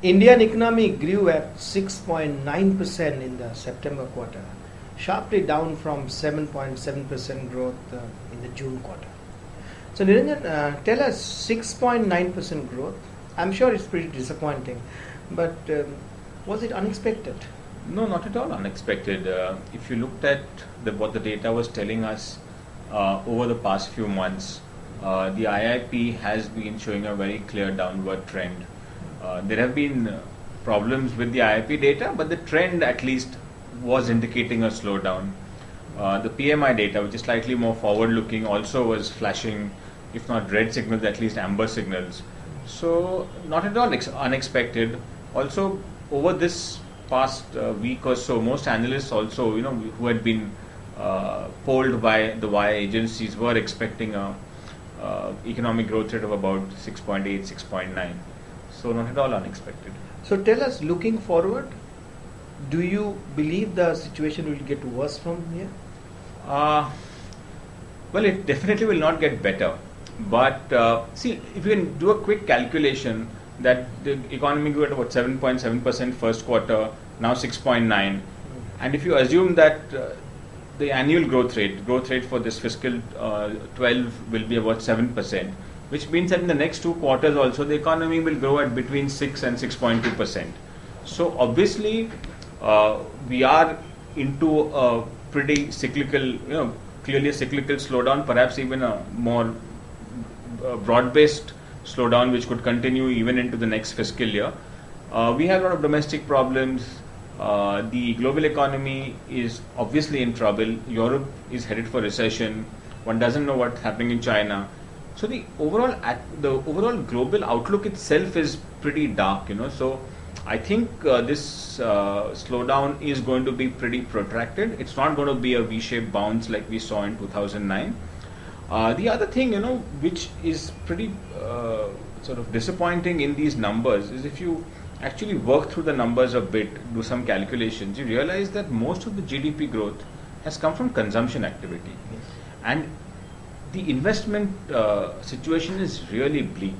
Indian economy grew at 6.9% in the September quarter, sharply down from 7.7% growth in the June quarter. So Niranjan, tell us 6.9% growth. I'm sure it's pretty disappointing, but was it unexpected? No, not at all unexpected. If you looked at what the data was telling us over the past few months, the IIP has been showing a very clear downward trend. There have been problems with the IIP data, but the trend at least was indicating a slowdown. The PMI data, which is slightly more forward-looking, also was flashing, if not red signals, at least amber signals. So not at all unexpected. Also, over this past week or so, most analysts also, who had been polled by the wire agencies were expecting a economic growth rate of about 6.8, 6.9. So not at all unexpected. So tell us, looking forward, do you believe the situation will get worse from here? Well, it definitely will not get better. But see, if you can do a quick calculation that the economy grew at about 7.7% first quarter, now 6.9, and if you assume that the annual growth rate for this fiscal 12 will be about 7%, which means that in the next 2 quarters also the economy will grow at between 6 and 6.2%. So obviously we are into a pretty cyclical, clearly a cyclical slowdown, perhaps even a more broad-based slowdown which could continue even into the next fiscal year. We have a lot of domestic problems. The global economy is obviously in trouble. Europe is headed for recession. One doesn't know what's happening in China. So the overall global outlook itself is pretty dark, So I think this slowdown is going to be pretty protracted. It's not going to be a V-shaped bounce like we saw in 2009. The other thing, which is pretty sort of disappointing in these numbers is if you actually work through the numbers a bit, do some calculations, you realize that most of the GDP growth has come from consumption activity. Yes. And the investment situation is really bleak.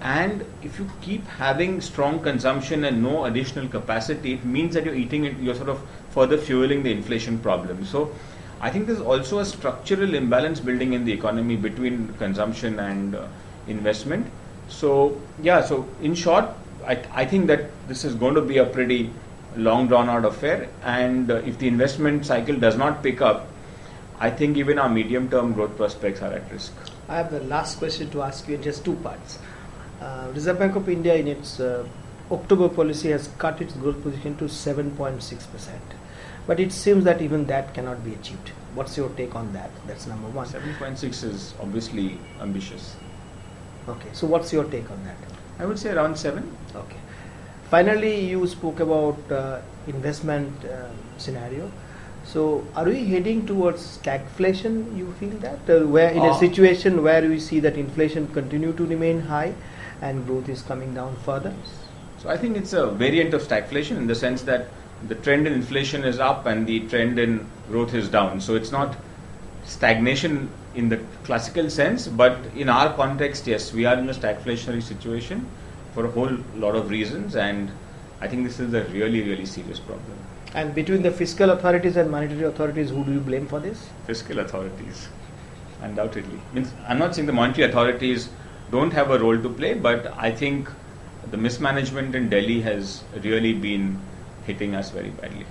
And if you keep having strong consumption and no additional capacity, it means that you're sort of further fueling the inflation problem. So I think there's also a structural imbalance building in the economy between consumption and investment. So in short, I think that this is going to be a pretty long drawn out affair, and if the investment cycle does not pick up, I think even our medium term growth prospects are at risk. I have the last question to ask you in just 2 parts. Reserve Bank of India in its October policy has cut its growth position to 7.6%. But it seems that even that cannot be achieved. What's your take on that? That's number one. 7.6 is obviously ambitious. Okay, so what's your take on that? I would say around 7. Okay. Finally, you spoke about investment scenario. So, are we heading towards stagflation? You feel that where in a situation where we see that inflation continue to remain high and growth is coming down further? So, I think it's a variant of stagflation in the sense that the trend in inflation is up and the trend in growth is down. So, it's not stagnation in the classical sense, but in our context, yes, we are in a stagflationary situation for a whole lot of reasons, and I think this is a really, really serious problem. And between the fiscal authorities and monetary authorities, who do you blame for this? Fiscal authorities, undoubtedly. I'm not saying the monetary authorities don't have a role to play, but I think the mismanagement in Delhi has really been hitting us very badly.